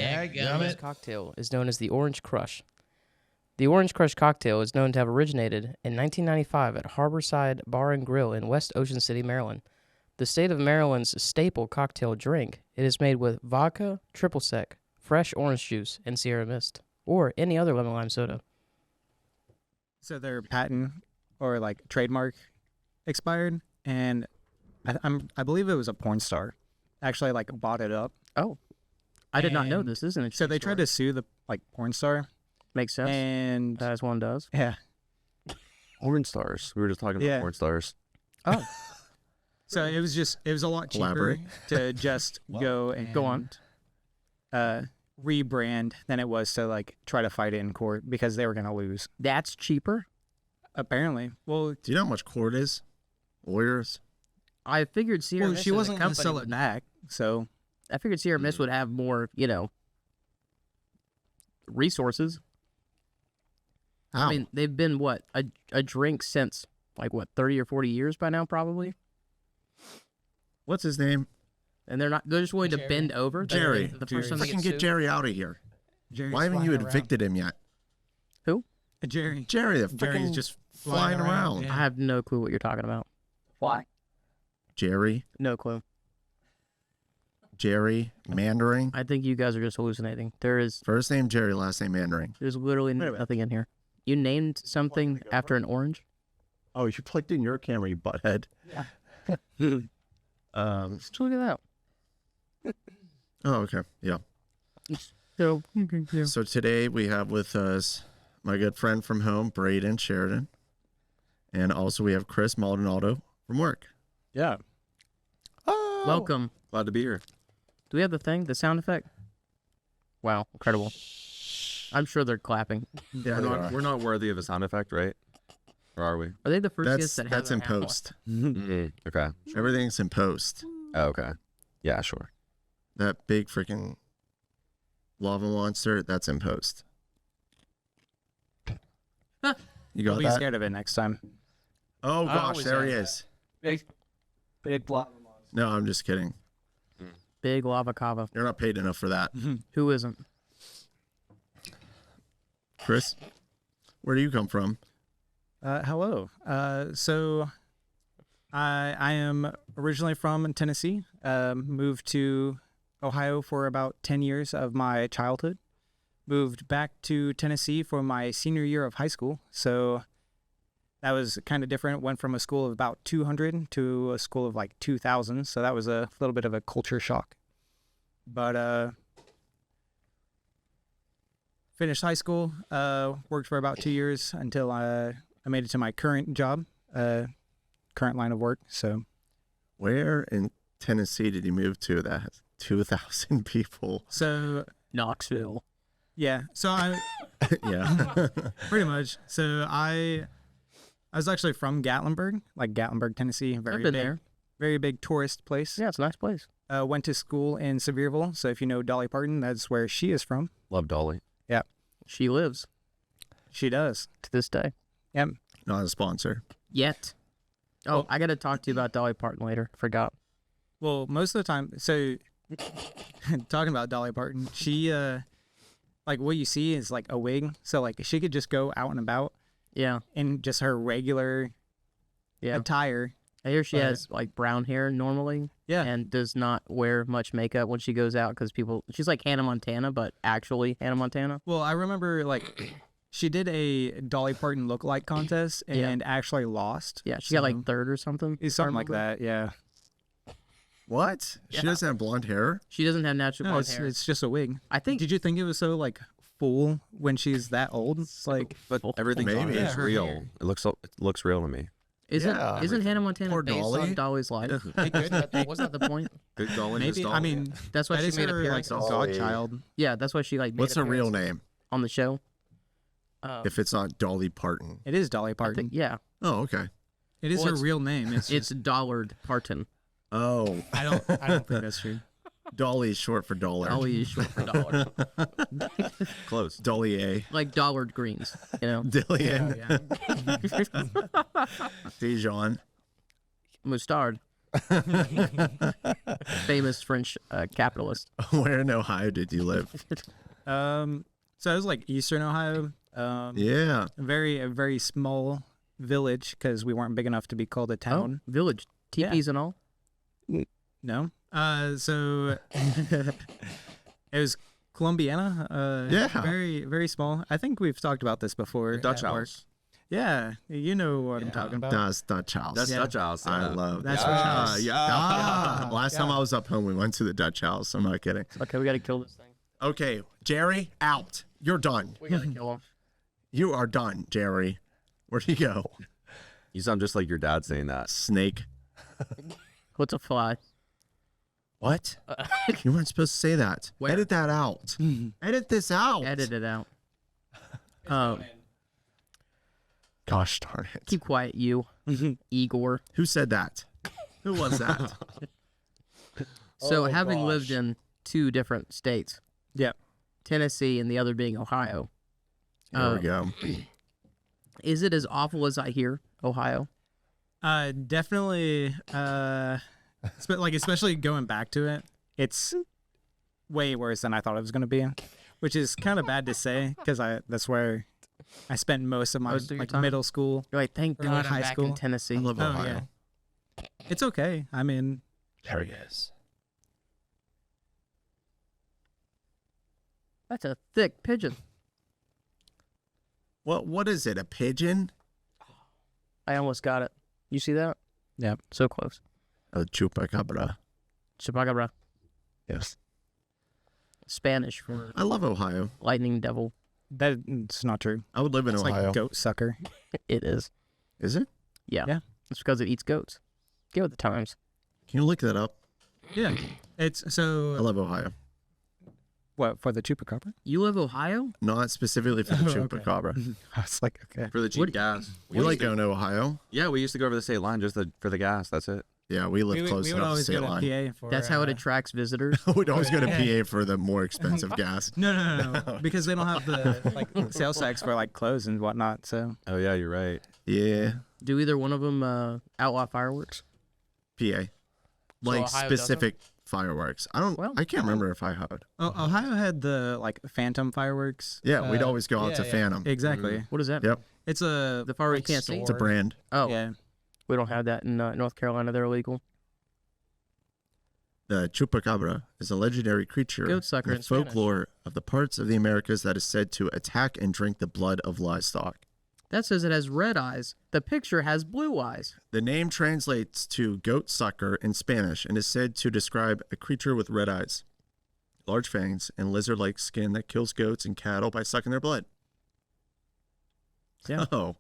This cocktail is known as the Orange Crush. The Orange Crush cocktail is known to have originated in 1995 at Harborside Bar and Grill in West Ocean City, Maryland. The state of Maryland's staple cocktail drink, it is made with vodka, triple sec, fresh orange juice, and Sierra Mist, or any other lemon lime soda. So their patent or like trademark expired, and I believe it was a porn star actually like bought it up. Oh, I did not know this. Isn't it? So they tried to sue the like porn star. Makes sense. And as one does. Yeah. Porn stars. We were just talking about porn stars. Oh. So it was a lot cheaper to just go on rebrand than it was to like try to fight it in court because they were gonna lose. That's cheaper? Apparently. Well, do you know how much court is? Lawyers? I figured Sierra Mist she wasn't gonna sell it back, so I figured Sierra Mist would have more, resources. How? I mean, they've been a drink since 30 or 40 years by now, probably. What's his name? And they're just willing to bend over. Jerry. The first time they Fucking get Jerry out of here. Why haven't you evicted him yet? Who? Jerry. Jerry, the fucking just flying around. I have no clue what you're talking about. Why? Jerry. No clue. Jerry Mandering. I think you guys are just hallucinating. There is first name Jerry, last name Mandering. There's literally nothing in here. You named something after an orange? Oh, you clicked in your camera, you butthead. Yeah. Just look at that. Oh, okay. Yeah. So today we have with us my good friend from home, Brayden Sheridan. And also we have Chris Maldonado from work. Yeah. Oh. Welcome. Glad to be here. Do we have the sound effect? Wow, incredible. I'm sure they're clapping. Yeah, we're not worthy of a sound effect, right? Or are we? Are they the first guests that have That's in post. Okay. Everything's in post. Oh, okay. Yeah, sure. That big freaking lava monster, that's in post. You got I'll be that? scared of it next time. Oh gosh, there he is. Big lava monster. No, I'm just kidding. Big lava cava. You're not paid enough for that. Who isn't? Chris, where do you come from? Hello. So I am originally from Tennessee. Moved to Ohio for about 10 years of my childhood. Moved back to Tennessee for my senior year of high school. So that was kind of different. Went from a school of about 200 to a school of 2,000. So that was a little bit of a culture shock. But finished high school, worked for about 2 years until I made it to my current job, current line of work. So, where in Tennessee did you move to that has 2,000 people? So Knoxville. Yeah. So yeah, pretty much. So I was actually from Gatlinburg, Gatlinburg, Tennessee. I've been there. Very big tourist place. Yeah, it's a nice place. Went to school in Sevierville. So if you know Dolly Parton, that's where she is from. Love Dolly. Yeah. She lives. She does. To this day. Yep. not a sponsor. Yet. Oh, I got to talk to you about Dolly Parton later. Forgot. Well, most of the time, so talking about Dolly Parton, she, like what you see is like a wig. So like she could just go out and about. Yeah. In just her regular attire. I hear she has like brown hair normally. Yeah. And does not wear much makeup when she goes out because she's like Hannah Montana, but actually Hannah Montana. Well, I remember like she did a Dolly Parton lookalike contest and actually lost. Yeah, she got like third or something. Something like that, yeah. What? Yeah. She doesn't have blonde hair? She doesn't have natural blonde hair. It's just a wig. I think. Did you think it was so like full when she's that old? It's like, but everything is real. Hair. It looks real to me. Isn't Hannah Montana based on Dolly's life? Wasn't that the point? Good Dolly. Maybe. Dolly. I mean, that's why she made her appearance. Like godchild. Yeah, that's why she like. What's her real name on the show? If it's not Dolly Parton, it is Dolly Parton. Yeah. Oh, okay. It is her real name. It's Dollard Parton. Oh, I don't think that's true. Dolly is short for dollar. Dolly is short for dollar. Close. Dolly A. Like Dollard greens, you know. Dillian. Yeah. Dijon. Mustard. Famous French capitalist. Where in Ohio did you live? So it was like Eastern Ohio. Yeah. A very small village because we weren't big enough to be called a town. Village. Yeah. Teepees and all. No. So it was Columbiana. Yeah. Very small. I think we've talked about this before. Dutch at work. house. Yeah, you know what I'm talking about. That's Dutch house. That's Yeah. Dutch house. I yeah. love That's Dutch what it house. is. Yeah. Last time I was up home, we went to the Dutch house. I'm not kidding. Okay, we got to kill this thing. Okay, Jerry, out. You're done. We got to kill him. You are done, Jerry. Where'd he go? You sound just like your dad saying that. Snake. What's a fly? What? You weren't supposed to say that. Where? Edit that out. Edit this out. Edit it out. Gosh darn it. Keep quiet, you. Igor. Who said that? Who was that? So, having lived in 2 different states, Yeah. Tennessee and the other being Ohio, There we go. is it as awful as I hear, Ohio? Definitely. Especially going back to it, it's way worse than I thought it was going to be, which is kind of bad to say because that's where I spent most of my Most of your time? middle school. You're like, thank Or God high I'm back school. in Tennessee. I love Oh, Ohio. yeah. It's okay. I mean, There he is. That's a thick pigeon. What is it? A pigeon? I almost got it. You see that? yeah. So close. A chupacabra. Chupacabra. Yes. Spanish for I love Ohio. lightning devil. That's not true. I would live in It's Ohio. like goat sucker. It is. Is it? Yeah. Yeah. It's because it eats goats. Get with the times. Can you look that up? Yeah. It's I so love Ohio. what for the chupacabra? You live Ohio? Not specifically for the Oh, okay. chupacabra. I was like, okay. For the cheap gas. You like going to Ohio? Yeah, we used to go over the state line just for the gas. That's it. Yeah, we live close we would enough to always state go to line. PA for. That's how it attracts visitors. We'd always go to PA for the more expensive gas. No, because they don't have the like sales tax for like clothes and whatnot. So Oh yeah, you're right. Yeah, Do either one of them outlaw fireworks? PA. Like Ohio specific fireworks. I can't remember if I had. Ohio had the like Phantom fireworks. Yeah, we'd always go out to Phantom. Exactly. What is that? Yep. It's a The fireworks you can't see? It's a brand. Oh, yeah. we don't have that in North Carolina. They're illegal. The chupacabra is a legendary creature Goat sucker in in the Spanish. folklore of the parts of the Americas that is said to attack and drink the blood of livestock. That says it has red eyes. The picture has blue eyes. The name translates to goat sucker in Spanish and is said to describe a creature with red eyes, large fangs, and lizard-like skin that kills goats and cattle by sucking their blood. Yeah. Oh,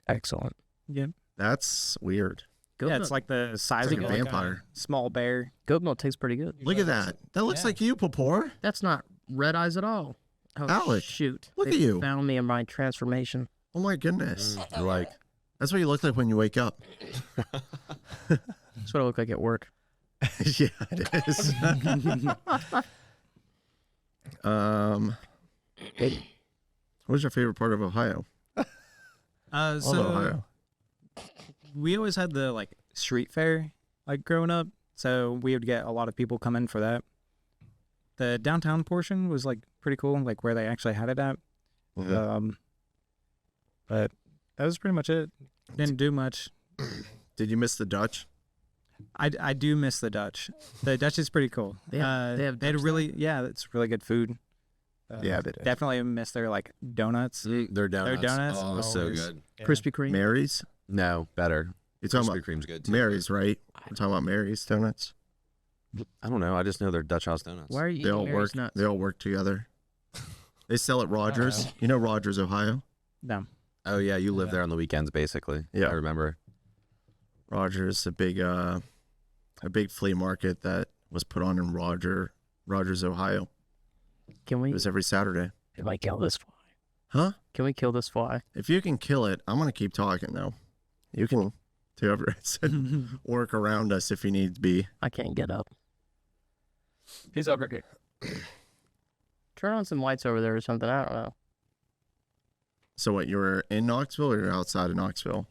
Excellent. Yeah. that's weird. Goat Yeah, milk. it's like the size It's of like a like vampire. a small bear. Goat milk tastes pretty good. Look at that. That looks like you, Papor. That's not red eyes at all. Oh, Alex, shoot. look They at you. Found me in my transformation. Oh my goodness. You're like, That's what you look like when you wake up. That's what I look like at work. Yeah, it is. What's your favorite part of Ohio? So Love Ohio. we always had the like street fair like growing up, so we would get a lot of people come in for that. The downtown portion was like pretty cool, like where they actually had it at. But that was pretty much it. Didn't do much. Did you miss the Dutch? I do miss the Dutch. The Dutch is pretty cool. They have they had Dutch really it's really good food. Yeah, they did. Definitely miss their like donuts. their donuts. donuts? Oh, so Always. good. Krispy Kreme. Mary's? No, better. You're talking Krispy about Kreme's good too. Mary's, right? We're talking about Mary's donuts. I don't know. I just know they're Dutch house donuts. Why are you They eating all Mary's work. nuts? They all work together. They sell at Rogers. You know Rogers, Ohio. No. Oh yeah, you live there on the weekends basically. Yeah. I remember. Rogers, a big flea market that was put on in Rogers, Ohio. Can we? It was every Saturday. Can we kill this fly? Huh? Can we kill this fly? If you can kill it, I'm gonna keep talking though. You can, whoever said, work around us if you need to be. I can't get up. He's over here. Turn on some lights over there or something. I don't know. So what? You were in Knoxville or you're outside of Knoxville?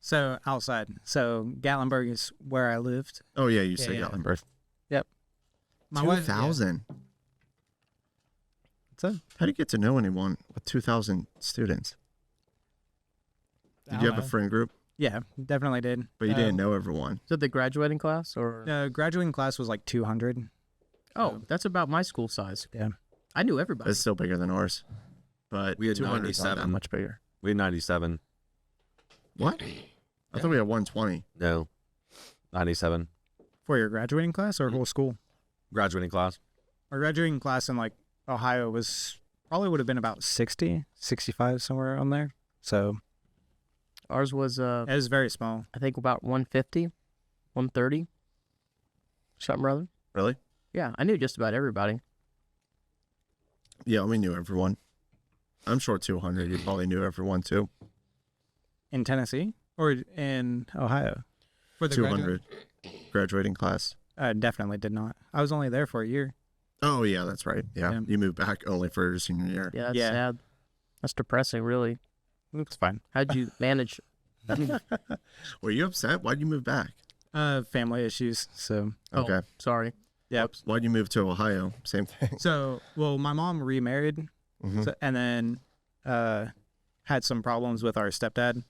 So outside. So Gatlinburg is where I lived. Oh yeah, you said yeah. Gatlinburg. My wife. 2,000. So How do you get to know anyone with 2,000 students? Did you have a friend group? Yeah, definitely did. But you didn't know everyone. Is it the graduating class or? Graduating class was like 200. Oh, that's about my school size. Yeah. I knew everybody. It's still bigger than ours. But We had 200 is not that 97. much bigger. We had 97. What? I thought we had 120. No, 97 For your graduating class or whole school? graduating class. My graduating class in like Ohio was probably would have been about 60, 65, somewhere on there. So Ours was, it was very small. I think about 150, 130, something or other. Really? Yeah, I knew just about everybody. Yeah, we knew everyone. I'm sure 200. You probably knew everyone too. In Tennessee or in Ohio? For the 200 graduating class. Definitely did not. I was only there for a year. Oh yeah, that's right. Yeah, Yeah. you moved back only for your senior year. Yeah, that's Yeah. sad. That's depressing, really. It's fine. How'd you manage? Were you upset? Why'd you move back? Family issues. So Okay. Oh, sorry. yeah. Why'd you move to Ohio? Same thing. So well, my mom remarried, Mhm. so, and then had some problems with our stepdad,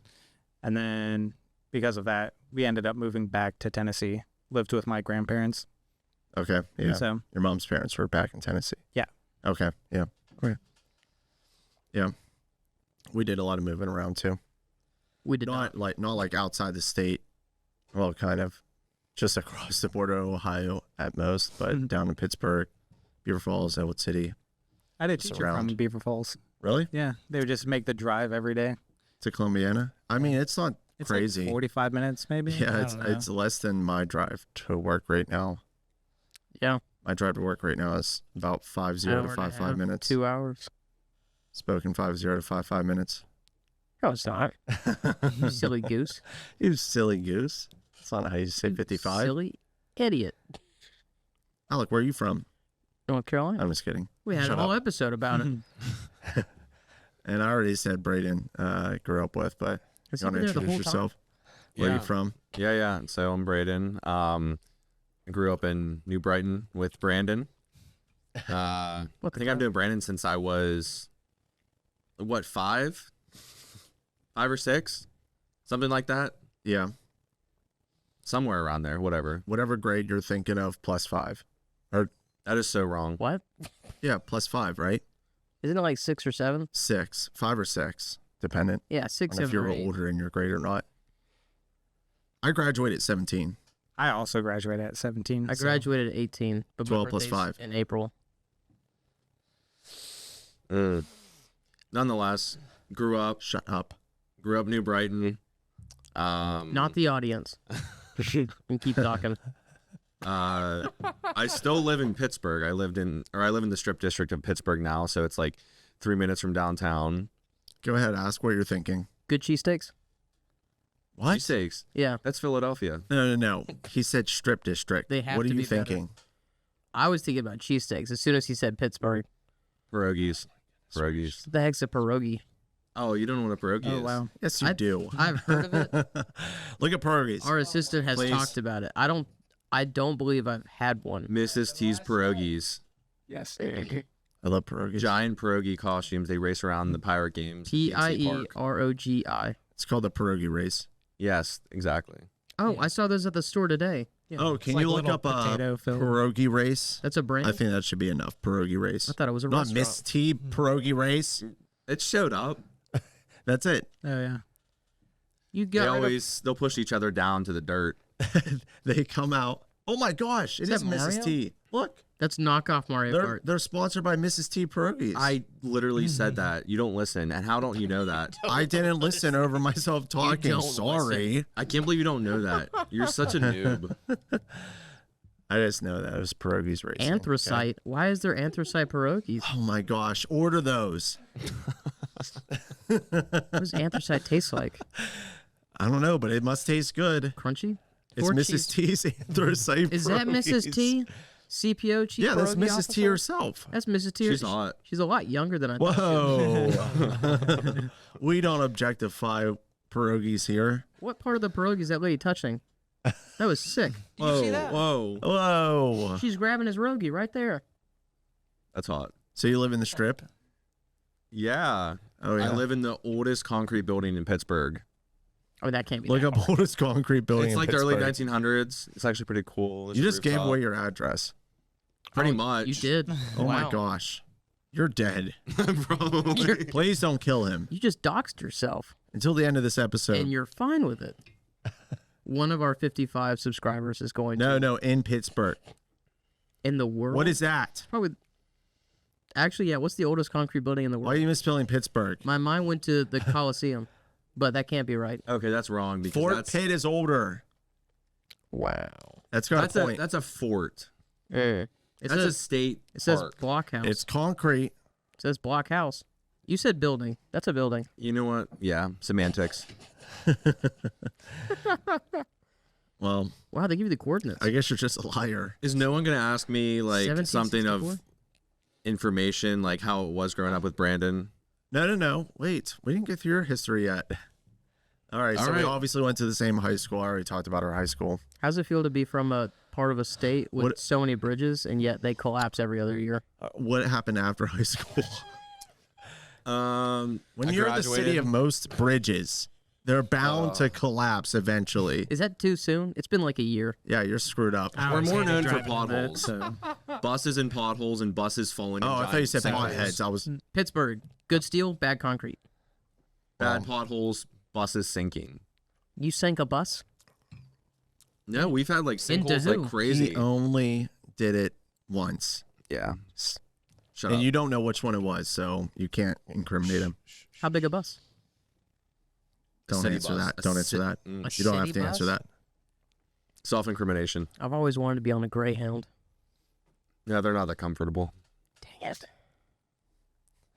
and then because of that, we ended up moving back to Tennessee. Lived with my grandparents. Okay. Yeah. So Your mom's parents were back in Tennessee. Yeah. Okay. Yeah. Okay. Yeah. We did a lot of moving around too. We did not. Not like outside the state. Well, kind of. Just across the border of Ohio at most, but Mhm. down in Pittsburgh, Beaver Falls, Elwood City. I had a Just teacher around. from Beaver Falls. Really? Yeah, they would just make the drive every day. To Columbiana? I mean, it's not It's crazy. like 45 minutes maybe. Yeah, I it's don't know. it's less than my drive to work right now. Yeah. My drive to work right now is about 50 Hour to and a 55 half, minutes. 2 hours. Spoken 50 to 55 minutes. No, it's not. You silly goose. You silly goose. That's not how you say You 55. Silly idiot. Alec, where are you from? North Carolina. I'm just kidding. We had Shut a whole up. episode about it. And I already said Brayden grew up with, but Has you he want to been there the introduce whole time? yourself? Where are Yeah. you from? Yeah. So I'm Brayden. I grew up in New Brighton with Brandon. I What the think I've known Brandon since I was, what, 5 or 6? Something like that. Yeah. Somewhere around there, whatever. Whatever grade you're thinking of, +5. That is so wrong. What? Yeah, +5, right? Isn't it like 6 or 7? 6, 5 or 6, dependent Yeah, 6, on if 7, you're or 8. older in your grade or not. I graduated at 17. I also graduated at 17. I so- graduated at 18, but my 12 plus birthday's 5. in April. Nonetheless, grew up Shut up. New Brighton. Not the audience. And keep talking. I still live in Pittsburgh. I live in the Strip District of Pittsburgh now, so it's like 3 minutes from downtown. Go ahead, ask what you're thinking. Good cheesesteaks? What? Cheesesteaks. Yeah. That's Philadelphia. No. He said strip district. They have what are to you be better. thinking? I was thinking about cheesesteaks as soon as he said Pittsburgh. Pierogies. Pierogies. What the heck's a pierogi? Oh, you don't know what a pierogi Oh is? wow. Yes, you do. I've heard of it. Look at pierogies. Our assistant has Please. talked about it. I don't believe I've had one. Mrs. T's pierogies. Yes. I love pierogies. Giant pierogi costumes. They race around the pirate games. in State Park. Pierogi. It's called the pierogi race. Yes, exactly. Oh, I saw those at the store today. Yeah. Oh, can you look up a potato filled. pierogi race? That's a brand? I think that should be enough. Pierogi race. I thought it was a Not restaurant. Miss T pierogi race. It showed up. That's it. Oh yeah. You They got rid of- they'll push each other down to the dirt. They come out. Oh my gosh, it Is is that Mrs. Mario? T. Look, That's knockoff Mario Kart. they're sponsored by Mrs. T pierogies. I literally said that. You don't listen. And how don't you know that? I didn't listen over myself talking. don't Sorry. I can't believe you don't know that. You're such a noob. I just know that it was pierogies racing. okay? Anthracite. Why is there anthracite pierogies? Oh my gosh, order those. What does anthracite taste like? I don't know, but it must taste good. Crunchy? It's Four Mrs. cheese- T's anthracite Is that Mrs. pierogies. T? CPO chief Yeah, that's pierogi Mrs. T officer? herself. That's Mrs. T. She's hot. She's a lot younger than I thought. Whoa. We don't objectify pierogies here. What part of the pierogi is that lady touching? That was sick. Whoa, you see that? whoa. Whoa. She's grabbing his pierogi right there. That's hot. So you live in the Strip? Yeah. Oh, yeah. I live in the oldest concrete building in Pittsburgh. Oh, that can't be. Look that. up oldest concrete building It's in like the early Pittsburgh. 1900s. It's actually pretty cool. There's You a just gave rooftop. away your address. Pretty Oh, much. You did. Oh, my Wow. gosh. You're dead. Probably. Please don't kill him. You just doxed yourself, Until the end of this episode. and you're fine with it. One of our 55 subscribers is going No, in Pittsburgh. in the world. What is that? Probably. Actually, yeah. What's the oldest concrete building in the Why world? are you misspelling Pittsburgh? My mind went to the Coliseum, but that can't be right. Okay, that's wrong because Fort that's Pitt is older. Wow. That's got a point. that's a fort. It That's a says state it says park. blockhouse. It's concrete. It says blockhouse. You said building. That's a building. You know what? Yeah, semantics. Well, Wow, they give you the coordinates. I guess you're just a liar. Is no one gonna ask me like something 1764? of information, like how it was growing up with Brandon? No. Wait, we didn't get through your history yet. All right, All so we right. obviously went to the same high school. I already talked about our high school. How's it feel to be from a part of a state with What- so many bridges and yet they collapse every other year? What happened after high school? When I you're in the city graduated. of most bridges, they're bound to collapse eventually. Is that too soon? It's been like a year. Yeah, you're screwed up. I We're was more hated known for driving on that, potholes. so buses and potholes and buses falling. Oh, in I thought you giant said sinkholes. potheads. I was Pittsburgh, good steel, bad concrete. Bad potholes, buses sinking. You sank a bus? No, we've had like Into sinkholes who? like crazy. He only did it once. Yeah. Shut And up. you don't know which one it was, so you can't incriminate him. How big a bus? Don't City answer bus. that. A Don't answer ci- that. Mm. A You don't have city to answer bus? that. Self-incrimination. I've always wanted to be on a Greyhound. Yeah, they're not that comfortable. Dang it.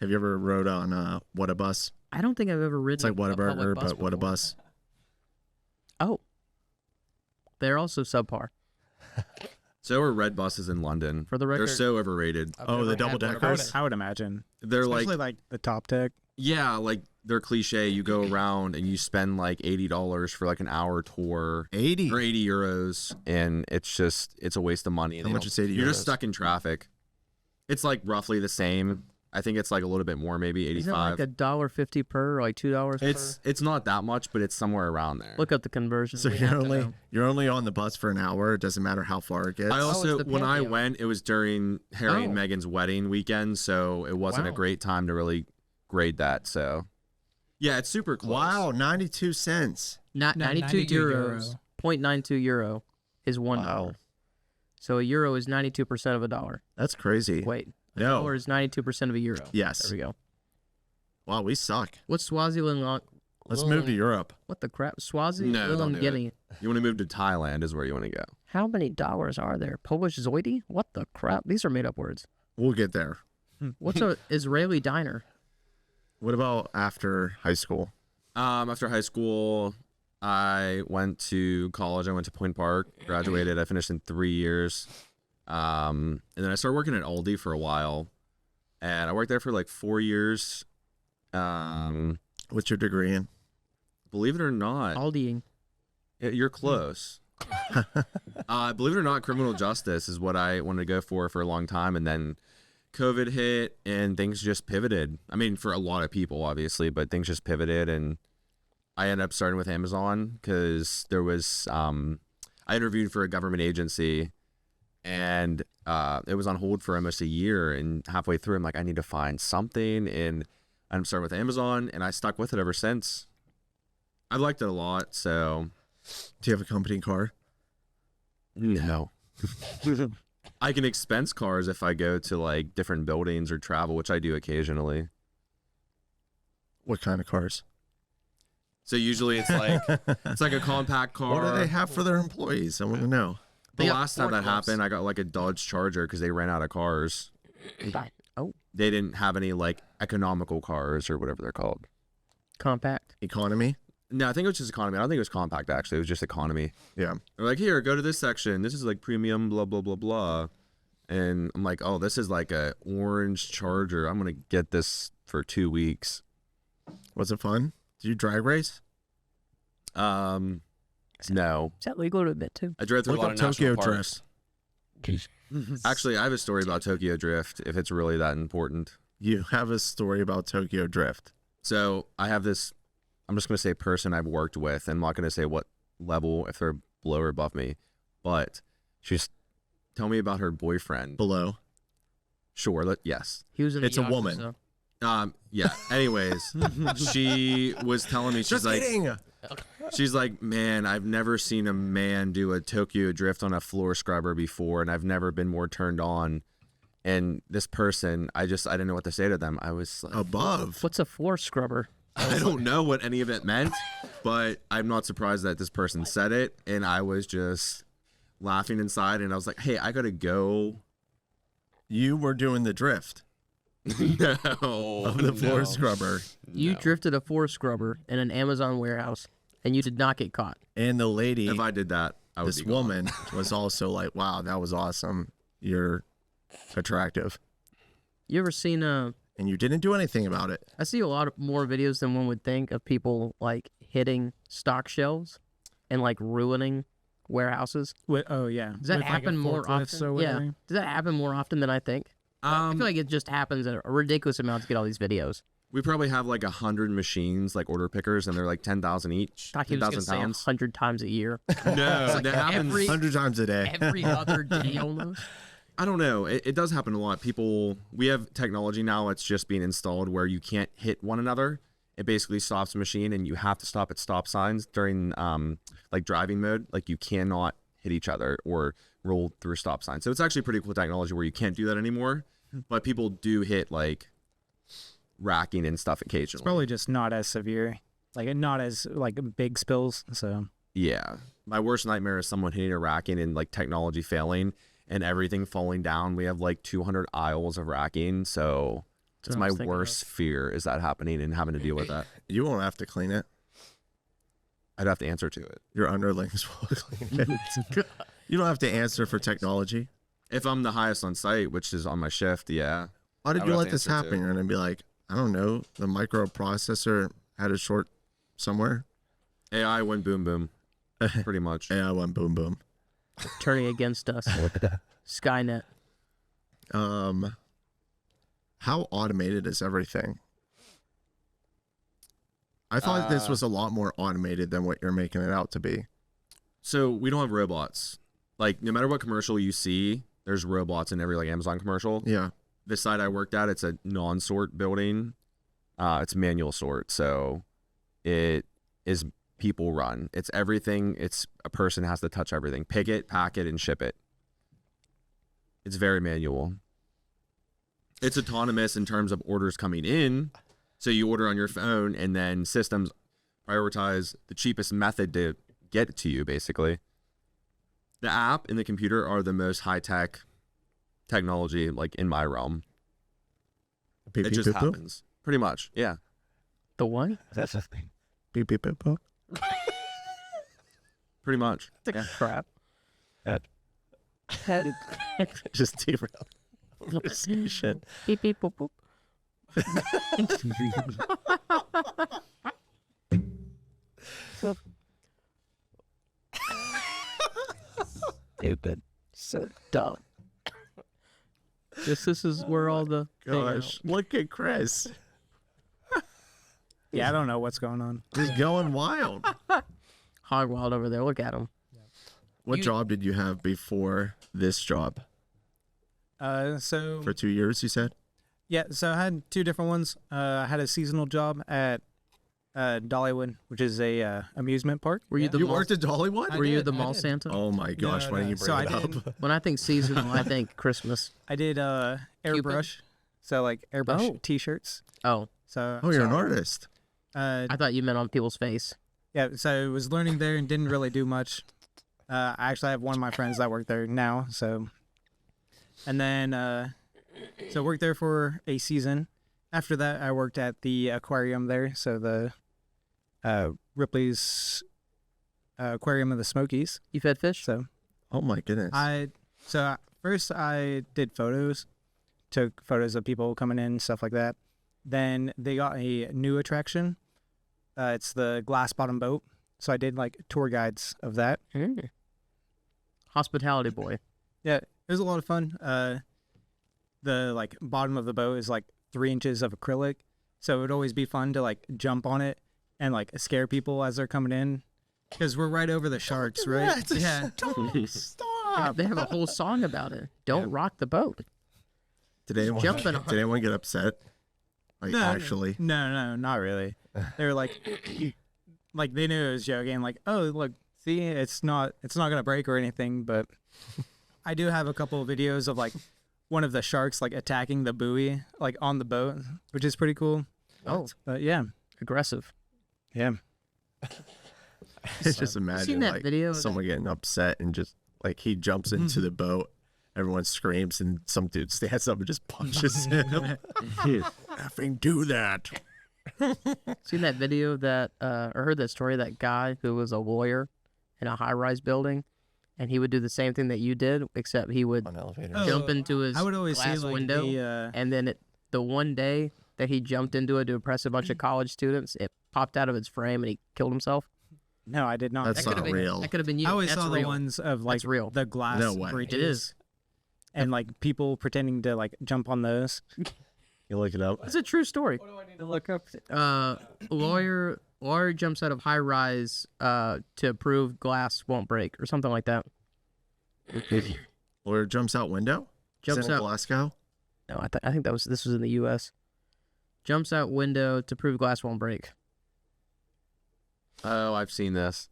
Have you ever rode on What a Bus? I don't think I've ever ridden It's like a public Whataburger, bus but What a before. Bus. Oh. They're also subpar. So are red buses in London. For the record, They're so overrated. I've Oh, never the had double one of deckers? those. I would imagine. They're Especially like, like the top deck. yeah, like they're cliche. You go around and you spend like $80 for like an hour tour 80. or 80 euros, and it's a waste of money. How They much don't- is 80 You're just euros? stuck in traffic. It's like roughly the same. I think it's like a little bit more, maybe Isn't it 85. like $1.50 per, or like $2 per? It's not that much, but it's somewhere around there. Look up the conversion. So We have to know. you're only on the bus for an hour. It doesn't matter how far it gets. I also, it's the when I Pantheon. went, it was during Harry and Oh. Meghan's wedding weekend, so it wasn't a Wow. great time to really grade that. So, yeah, it's super close. Wow, 92 cents. Not No, 92 92 euros. euros. 0.92 euro is $1. Wow. So a euro is 92% of a dollar. That's crazy. Wait, a No. dollar is 92% of a euro. Yes. There we go. Wow, we suck. What's Swaziland? Let's move to Europe. What the crap? Swazi? No, don't Willem do it. Guinea. You want to move to Thailand is where you want to go. How many dollars are there? Polish zoidy? What the crap? These are made up words. We'll get there. What's a Israeli diner? What about after high school? After high school, I went to college. I went to Point Park, graduated. I finished in 3 years. And then I started working at Aldi for a while. And I worked there for like 4 years. What's your degree in? Believe it or not, Aldiing. you're close. Believe it or not, criminal justice is what I wanted to go for a long time. And then COVID hit and things just pivoted. I mean, for a lot of people, obviously, but things just pivoted. And I ended up starting with Amazon because there was, I interviewed for a government agency and it was on hold for almost a year. And halfway through, I'm like, I need to find something. And I'm starting with Amazon and I stuck with it ever since. I've liked it a lot. So Do you have a company car? no. I can expense cars if I go to like different buildings or travel, which I do occasionally. What kind of cars? So usually it's like a compact car. What do they have for their employees? I want to know. The They got last time that forklifts. happened, I got like a Dodge Charger because they ran out of cars. Oh, They didn't have any like economical cars or whatever they're called. compact. Economy? No, I think it was just economy. I don't think it was compact actually. It was just economy. Yeah. They're like, here, go to this section. This is like premium, blah blah blah blah. And I'm like, oh, this is like a orange Charger. I'm gonna get this for 2 weeks. Was it fun? Did you drag race? No. Is that legal to admit to? I drove through Look a lot up of national Tokyo parks. Drift. Actually, I have a story about Tokyo Drift if it's really that important. You have a story about Tokyo Drift. So I have this, I'm just going to say person I've worked with, and I'm not going to say what level, if they're below or above me, but she's tell me about her boyfriend. Below. Sure, yes. He was in It's a woman. Yeah. Anyways, she was telling me, she's Just like, kidding. she's like, man, I've never seen a man do a Tokyo Drift on a floor scrubber before, and I've never been more turned on. And this person, I didn't know what to say to them. I was like, Above. What's a floor scrubber? I don't know what any of it meant, but I'm not surprised that this person said it. And I was just laughing inside, and I was like, hey, I gotta go. You were doing the drift No. of the floor no. scrubber. You No. drifted a floor scrubber in an Amazon warehouse, and you did not get caught. And the lady, If I did that, I would this be gone. woman, was also like, wow, that was awesome. You're attractive. You ever seen And you didn't do anything about it. I see a lot of more videos than one would think of people like hitting stock shelves and like ruining warehouses. Oh yeah. Does that With, like, a happen more forklift often? or Yeah. whatever. Does that happen more often than I think? I feel like it just happens at a ridiculous amount to get all these videos. We probably have like 100 machines, like order pickers, and they're like 10,000 each. Thought he was going to 10,000 say pounds. 100 times a year. No, that happens. every- 100 times a day. Every other day almost. I don't know. It does happen a lot. We have technology now. It's just being installed where you can't hit one another. It basically stops the machine, and you have to stop at stop signs during like driving mode. Like you cannot hit each other or roll through stop signs. So it's actually pretty cool technology where you can't do that anymore. But people do hit like racking and stuff It's occasionally. probably just not as severe, like not as like big spills. So Yeah. My worst nightmare is someone hitting a racking and like technology failing and everything falling down. We have like 200 aisles of racking. So That's it's what I my was thinking worst fear is that happening and having to deal with that. You won't have to clean it. I'd have to answer to it. Your underlings will clean it. You don't have to answer for technology. If I'm the highest on site, which is on my shift, yeah. Why did I you would let have to this answer happen? You're going to be like, I don't know, the microprocessor had a short somewhere. AI went boom boom. Pretty much. AI went boom boom. Turning against us. Skynet. How automated is everything? I thought this was a lot more automated than what you're making it out to be. So we don't have robots. Like no matter what commercial you see, there's robots in every like Amazon commercial. Yeah. The site I worked at, it's a non-sort building. It's manual sort, so it is people run. It's everything. It's a person has to touch everything, pick it, pack it, and ship it. It's very manual. It's autonomous in terms of orders coming in. So you order on your phone, and then systems prioritize the cheapest method to get it to you, basically. The app and the computer are the most high-tech technology, like, in my realm. Beep, It beep, just boop, boop. happens. Pretty much, yeah. The what? That's a thing. Beep, beep, boop, boop. Pretty much. Yeah. Crap. That- Just derailed conversation. Beep, beep, boop, boop. Stupid. So dumb. This is where all the Gosh, look at Chris. yeah, I don't know what's going on. Just going wild. hog wild over there. Look at him. What You- job did you have before this job? So For 2 years, you said? yeah, so I had two different ones. I had a seasonal job at Dollywood, which is a amusement park. Were you the You mall, worked at Dollywood? Were you did, the I mall did. Santa? Oh my gosh, No, why no. didn't you bring So it I up? did- When I think seasonal, I think Christmas. I did airbrush, so like airbrush Oh. T-shirts. Oh, So Oh, you're so, an artist. I thought you meant on people's face. Yeah, so I was learning there and didn't really do much. I actually have one of my friends that work there now, so. And then, so worked there for a season. After that, I worked at the aquarium there, so the Ripley's Aquarium of the Smokies. You fed fish? So Oh my goodness. first I did photos, took photos of people coming in, stuff like that. Then they got a new attraction. It's the glass bottom boat. So I did like tour guides of that. Hospitality boy. Yeah, it was a lot of fun. The like bottom of the boat is like 3 inches of acrylic, so it would always be fun to like jump on it and like scare people as they're coming in, because we're right over the sharks, right? Yeah. God, they have a whole song about it. Don't rock the boat. Did anyone get upset? Like, actually? No, not really. They were like, like they knew it was joking. Like, oh, look, see, it's not gonna break or anything. But I do have a couple of videos of like one of the sharks like attacking the buoy like on the boat, which is pretty cool. Oh, But yeah, aggressive. yeah. Just imagine seen that like video? someone getting upset and just like he jumps into the boat, everyone screams, and some dude stands up and just punches him. Effing do that. Seen that video that, or heard that story, that guy who was a lawyer in a high-rise building, and he would do the same thing that you did, except he would On elevators. jump into his I would always see glass like window, and then the one day that he jumped into it to impress a bunch of college students, it popped out of its frame and he killed himself. No, I did not. That's That could not have been real. That could have been you. I always That's saw real. the ones of like That's real. the glass No way. breaches. It is. And like people pretending to like jump on those. You look it up. It's a true story. What do I need to look up? Lawyer jumps out of high rise to prove glass won't break or something like that. Lawyer jumps out window. Jumps Is that in out. Glasgow. No, I think this was in the U.S. Jumps out window to prove glass won't break. Oh, I've seen this.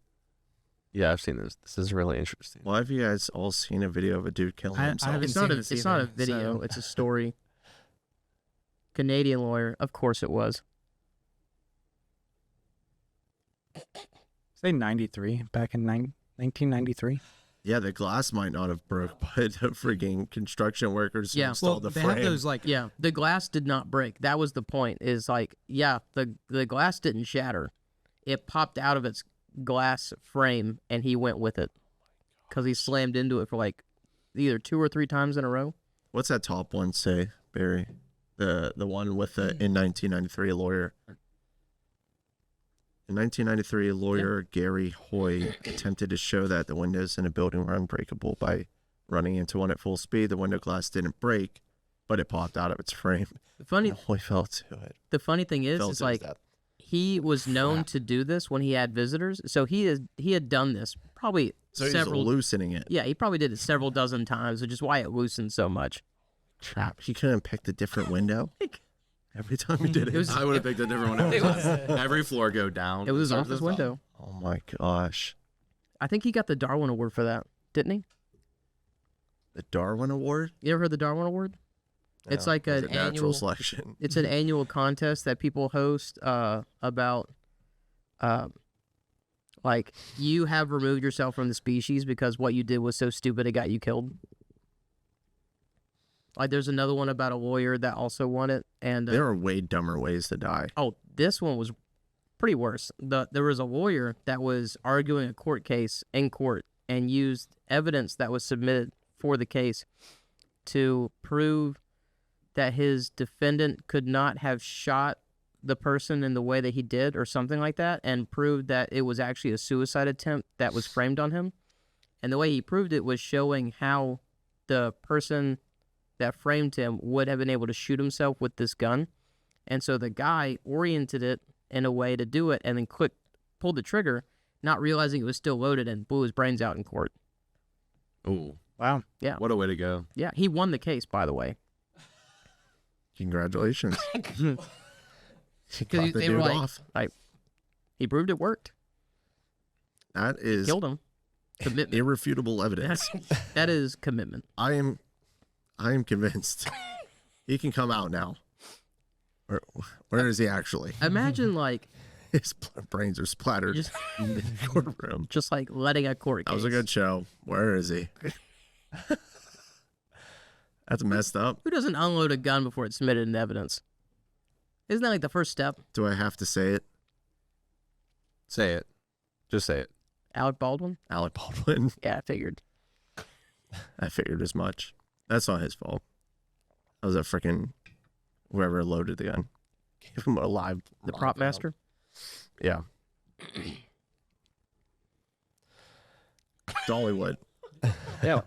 Yeah, I've seen this. This is really interesting. Well, have you guys all seen a video of a dude killing I himself? haven't It's not seen a this it's not a either, video. so- It's a story. Canadian lawyer, of course it was. Say 93, back in 1993. Yeah, the glass might not have broke, but the freaking construction workers who Yeah. installed the they frame. have those like Yeah, the glass did not break. That was the point. Is like, yeah, the glass didn't shatter. It popped out of its glass frame, and he went with it because he slammed into it for like either 2 or 3 times in a row. What's that top one say, Barry? The one with the in 1993 lawyer. In 1993, lawyer Gary Hoy attempted to show that the windows in a building were unbreakable by running into one at full speed. The window glass didn't break, but it popped out of its frame. The funny, Hoy fell to it. the funny thing is Fell to his like death. he was known to do this when he had visitors. So he had done this probably So he's several. loosening it. Yeah, he probably did it several dozen times, which is why it loosened so much. Crap, he couldn't have picked a different window every time he did it. It was I would have picked a different one. Every floor go down. it was his Start office to the top. window. Oh my gosh. I think he got the Darwin Award for that, didn't he? The Darwin Award? You ever heard the Darwin Award? It's No, like was an it natural annual. selection. It's an annual contest that people host about, like you have removed yourself from the species because what you did was so stupid it got you killed. Like there's another one about a lawyer that also won it, and There are way dumber ways to die. oh, this one was pretty worse. There was a lawyer that was arguing a court case in court and used evidence that was submitted for the case to prove that his defendant could not have shot the person in the way that he did or something like that, and proved that it was actually a suicide attempt that was framed on him. And the way he proved it was showing how the person that framed him would have been able to shoot himself with this gun. And so the guy oriented it in a way to do it and then pulled the trigger, not realizing it was still loaded, and blew his brains out in court. Ooh, wow. Yeah. what a way to go. Yeah, he won the case, by the way. Congratulations. He got the they dude were like, off. He proved it worked. That is Killed him. Commitment. irrefutable evidence. That is commitment. I am convinced. He can come out now. Where is he actually? Imagine like His brains are splattered just in the courtroom. just like letting a court case. That was a good show. Where is he? That's messed up. Who doesn't unload a gun before it's submitted in evidence? Isn't that like the first step? Do I have to say it? Say it. Just say it. Alec Baldwin? Alec Baldwin. Yeah, I figured. I figured as much. That's not his fault. That was a freaking whoever loaded the gun. Gave him a live. The prop master? Yeah. Dollywood? Yeah.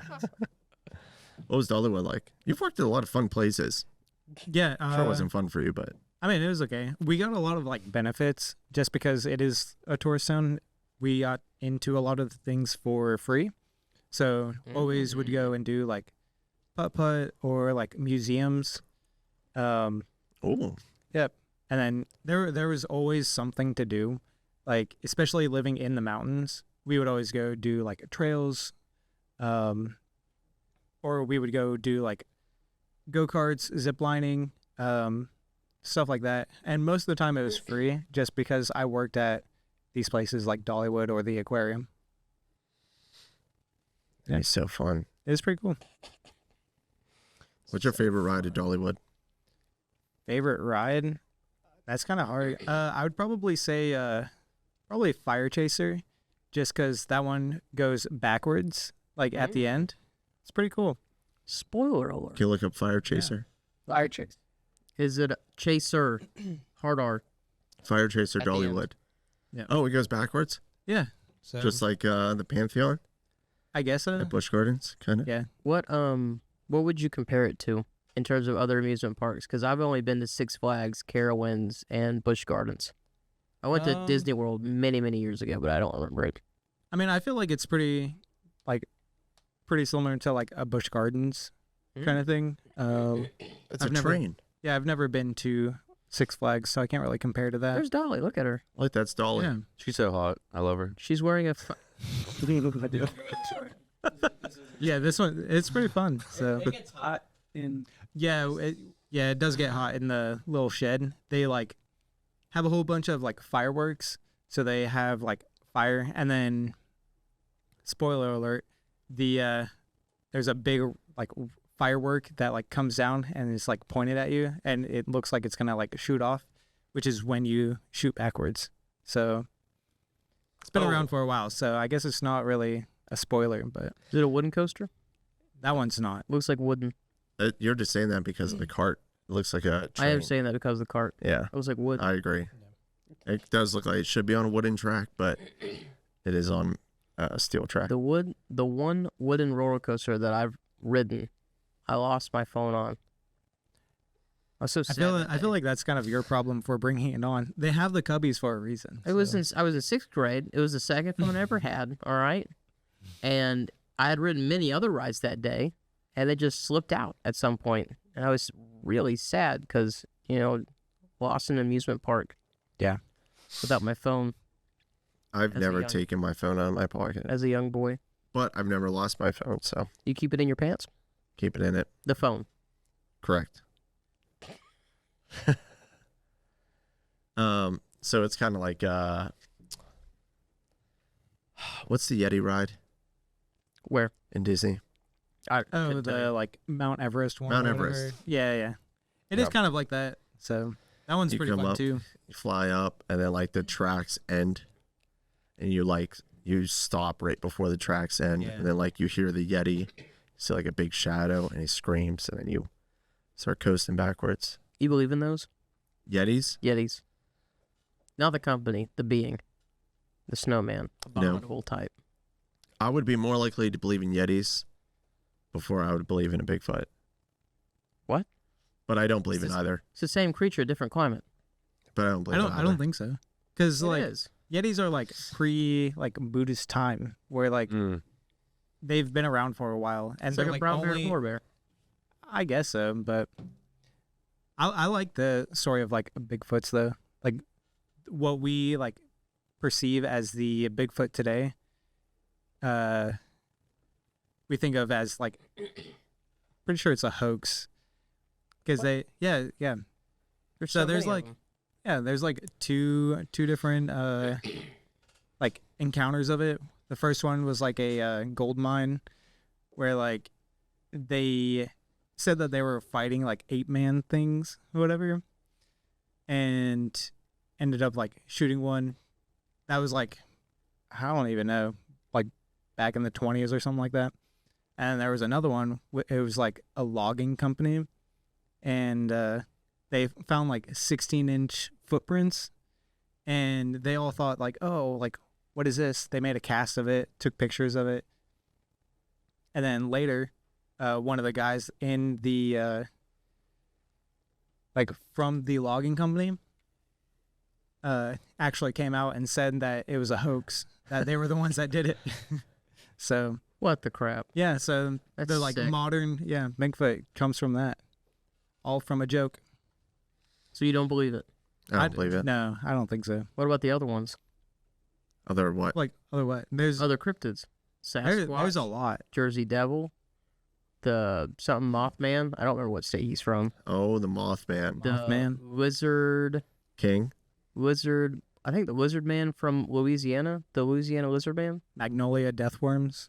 What was Dollywood like? You've worked at a lot of fun places. Yeah. Sure, it wasn't fun for you, but I mean, it was okay. We got a lot of like benefits just because it is a tourist town. We got into a lot of the things for free. So always would go and do like putt-putt or like museums. oh, Yep. And then there was always something to do. Like, especially living in the mountains, we would always go do like trails, or we would go do like go-karts, zip lining, stuff like that. And most of the time it was free just because I worked at these places like Dollywood or the aquarium. Yeah. it's so fun. It was pretty cool. What's your favorite ride at Dollywood? Favorite ride? That's kind of hard. I would probably say probably Fire Chaser, just because that one goes backwards, like at the end. It's pretty cool. Spoiler alert. Can you look up Fire Chaser? Fire chase. Is it Chaser? Hard R. Fire Chaser At the end. Dollywood. Yeah. Oh, it goes backwards? Yeah. So Just like the Pantheon I guess so. at Busch Gardens, kind of? Yeah. What would you compare it to in terms of other amusement parks? Because I've only been to Six Flags, Carowinds, and Busch Gardens. I went to Disney World many years ago, but I don't remember it. I mean, I feel like it's pretty similar to like a Busch Gardens kind of thing. It's I've a never- train. Yeah, I've never been to Six Flags, so I can't really compare to that. There's Dolly. Look at her. Like, that's Dolly. Yeah. She's so hot. I love her. She's wearing a. Yeah, this one it's pretty fun. So It gets hot in. it does get hot in the little shed. They like have a whole bunch of like fireworks. So they have like fire, and then spoiler alert, there's a big like firework that like comes down and it's like pointed at you, and it looks like it's gonna like shoot off, which is when you shoot backwards. So it's been around for a while, so I guess it's not really a spoiler, but Is it a wooden coaster? that one's not. Looks like wooden. You're just saying that because of the cart. It looks like a train. I am saying that because of the cart. Yeah, It looks like wood. I agree. It does look like it should be on a wooden track, but it is on a steel track. The one wooden roller coaster that I've ridden, I lost my phone on. I was so sad. I feel like that's kind of your problem for bringing it on. They have the cubbies for a reason. I was so. I was in 6th grade. It was the second phone I ever had. All right, and I had ridden many other rides that day, and they just slipped out at some point, and I was really sad because lost an amusement park. Yeah. Without my phone I've as a never young- taken my phone out of my pocket, as a young boy. but I've never lost my phone, so You keep it in your pants. keep it in it. The phone. Correct. So it's kind of like what's the Yeti ride Where? in Disney? I Oh, couldn't tell you. the like Mount Everest one. Mount or whatever. Everest. Yeah. It is Yep. kind of like that. So that one's You pretty come fun up. too. You fly up, and then like the tracks end, and you stop right before the tracks end, Yeah. and then like you hear the Yeti, see like a big shadow, and he screams, and then you start coasting backwards. You believe in those? Yetis? Yetis. Not the company, the being. The snowman. No. Abominable type. I would be more likely to believe in Yetis before I would believe in a Bigfoot. What? But I don't believe in It's- either. It's the same creature, different climate. But I don't believe. I don't think so. Because It like is. Yetis are like pre like Buddhist time, where like they've been around for a while, and It's they're like a like brown bear only. and polar bear. I guess so, but I like the story of like Bigfoots though. Like what we like perceive as the Bigfoot today, we think of as like pretty sure it's a hoax. Because yeah. So there's many of like them. there's like two different like encounters of it. The first one was like a gold mine where like they said that they were fighting like 8-man things or whatever, and ended up like shooting one that was like, I don't even know, like back in the 20s or something like that. And there was another one, it was like a logging company, and they found like 16-inch footprints, and they all thought like, oh, like what is this? They made a cast of it, took pictures of it, And then later, one of the guys in the from the logging company actually came out and said that it was a hoax, that they were the ones that did it. So What the crap? yeah, so That's the like sick. modern Bigfoot comes from that, all from a joke. So you don't believe it? I don't believe it. No, I don't think so. What about the other ones? Other what? Like other what? There's Other cryptids? Sasquatch, there's a lot. Jersey Devil, the something Mothman. I don't remember what state he's from. Oh, the Mothman. The Mothman. King. Lizard. I think the Lizard Man from Louisiana. The Louisiana Lizard Man. Magnolia deathworms.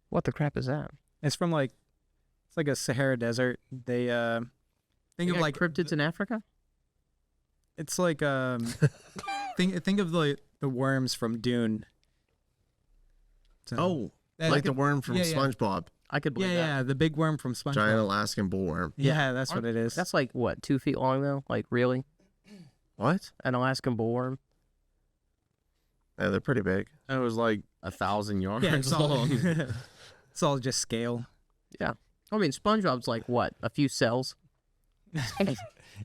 What the crap is that? It's from it's like a Sahara desert. They think You of got like cryptids in Africa. it's like think of the worms from Dune. So, Oh, that- like the worm from yeah, yeah. SpongeBob. I could believe that. yeah, the big worm from SpongeBob. Giant Alaskan bullworm. Yeah, that's what it is. That's like what, 2 feet long though? Like really? What? An Alaskan bullworm? Yeah, they're pretty big. It was like 1,000 yards yeah, it's all, long. it's all just scale. I mean, SpongeBob's like what? A few cells.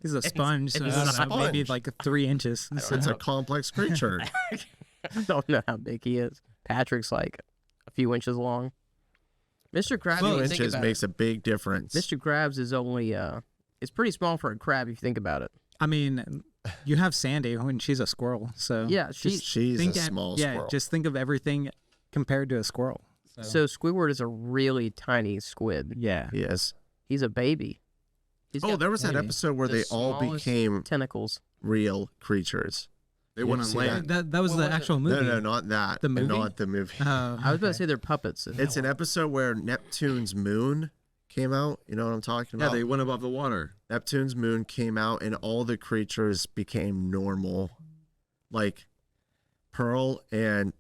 He's a sponge, so it's I a don't know, maybe sponge. like 3 inches. It's a complex creature. I don't know how big he is. Patrick's like a few inches long. Mr. Krabs, Few when you think inches about makes a big difference. it, Mr. Krabs is only it's pretty small for a crab if you think about it. I mean, you have Sandy when she's a squirrel, so Yeah, She's a small squirrel. just think of everything compared to a squirrel. So Squidward is a really tiny squid. Yeah, Yes. He's a baby. He's Oh, got there was that maybe episode where the they all smallest became tentacles. real creatures. They went You on see land. that was the actual movie. No, not that. The movie? Not the movie. I was about to say they're puppets. It's an episode where Neptune's moon came out. You know what I'm talking Yeah, about? they went above the water. Neptune's moon came out and all the creatures became normal. Like Pearl and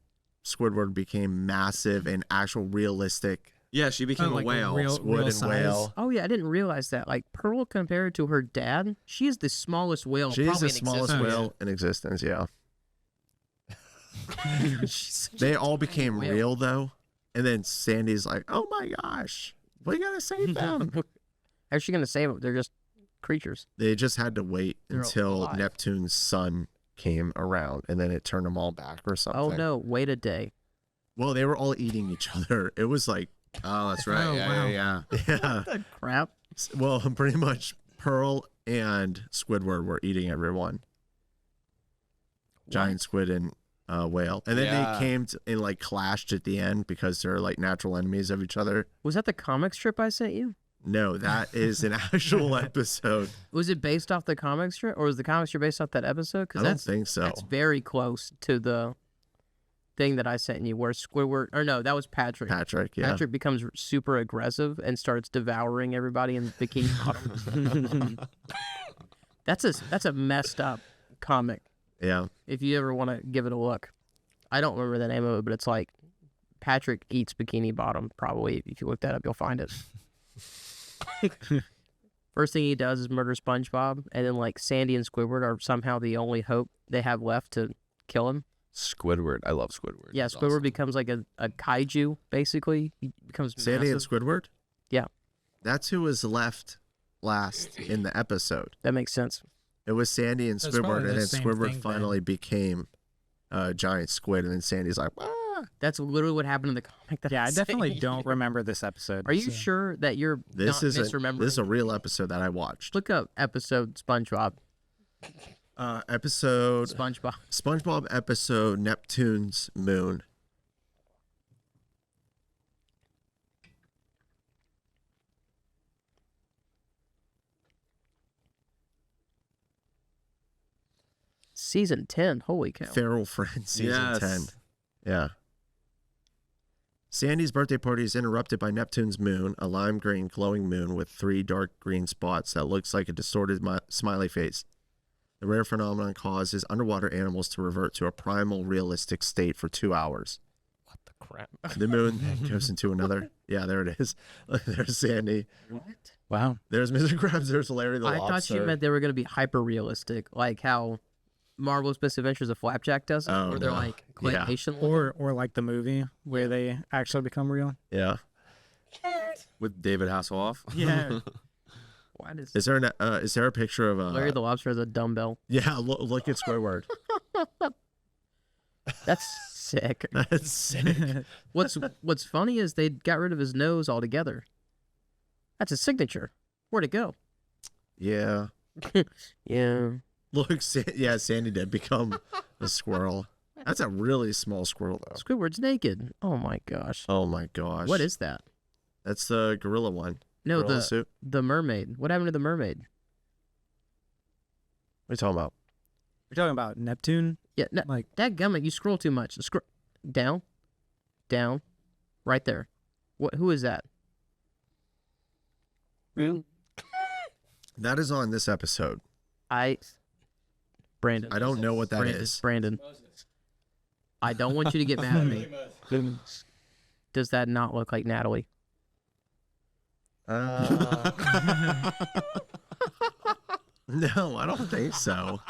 Squidward became massive and actual realistic. Yeah, she became like a whale. Squid and size. whale. Oh yeah, I didn't realize that. Like Pearl compared to her dad, she is the smallest whale. She's probably the in smallest existence. whale in existence, yeah. She's They all became whale. real though. And then Sandy's like, oh my gosh, we gotta save them. How's she gonna save them? They're just creatures. They just had to wait They're until alive. Neptune's sun came around and then it turned them all back or something. Oh no, wait a day. Well, they were all eating each other. It was like, Oh, that's right. Oh, yeah, wow. yeah, yeah. yeah. Crap. Well, pretty much Pearl and Squidward were eating everyone. Giant squid and whale. And then Yeah. they came and like clashed at the end because they're like natural enemies of each other. Was that the comic strip I sent you? No, that is an actual episode. Was it based off the comic strip, or was the comic strip based off that episode? I Because don't that's think so. that's very close to the thing that I sent you, where Squidward, or no, that was Patrick. Patrick, yeah. Patrick becomes super aggressive and starts devouring everybody in Bikini Bottom. That's a messed up comic. Yeah. If you ever want to give it a look, I don't remember the name of it, but it's like Patrick eats Bikini Bottom. Probably, if you look that up, you'll find it. First thing he does is murder SpongeBob, and then like Sandy and Squidward are somehow the only hope they have left to kill him. Squidward. I love Squidward. Yeah, He's Squidward awesome. becomes like a kaiju, basically. He becomes Sandy massive. and Squidward? Yeah. That's who was left last in the episode. That makes sense. It was Sandy and That's Squidward, probably and the then same Squidward thing, finally became a giant squid, and then Sandy's like, ah. That's literally what happened in the comic. That Yeah, I I'm definitely saying. don't remember this episode. Are you so- sure that you're This not is misremembering? this is a real episode that I watched. Look up episode SpongeBob. Episode SpongeBob. SpongeBob episode Neptune's Moon. Season 10. Holy cow. Feral Friends season Yes. 10. Yeah. Sandy's birthday party is interrupted by Neptune's moon, a lime green glowing moon with 3 dark green spots that looks like a distorted smiley face. The rare phenomenon causes underwater animals to revert to a primal realistic state for 2 hours. What the crap? The moon then goes into another. Yeah, there it is. There's Sandy. What? Wow. There's Mr. Krabs. There's Larry the I Lobster. thought you meant they were going to be hyper realistic, like how Marvel's Best Adventures of Flapjack does it, Oh, where they're no. like Yeah. claymation. Or like the movie where they actually become real. Yeah. With David Hasselhoff. Yeah. Why does Is there a picture of Larry the Lobster has a dumbbell? Yeah, look at Squidward. That's sick. That's sick. What's funny is they got rid of his nose altogether. That's his signature. Where'd it go? Yeah. Yeah. Look, Sandy did become a squirrel. That's a really small squirrel, though. Squidward's naked. Oh my gosh. Oh my gosh. What is that? That's the gorilla one. No, Gorilla suit. the mermaid. What happened to the mermaid? What are you talking about? We're talking about Neptune. Yeah, no, Like- dadgummit, you scroll too much. Down, right there. Who is that? That is on this episode. Brandon. I don't know what that is. Brandon. I don't want you to get mad at me. Does that not look like Natalie? No, I don't think so.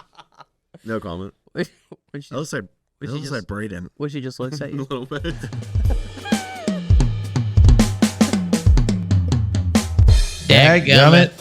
No comment. when It looks like when it she looks just, like Brayden. when she just looks at A you. little bit. Dadgummit.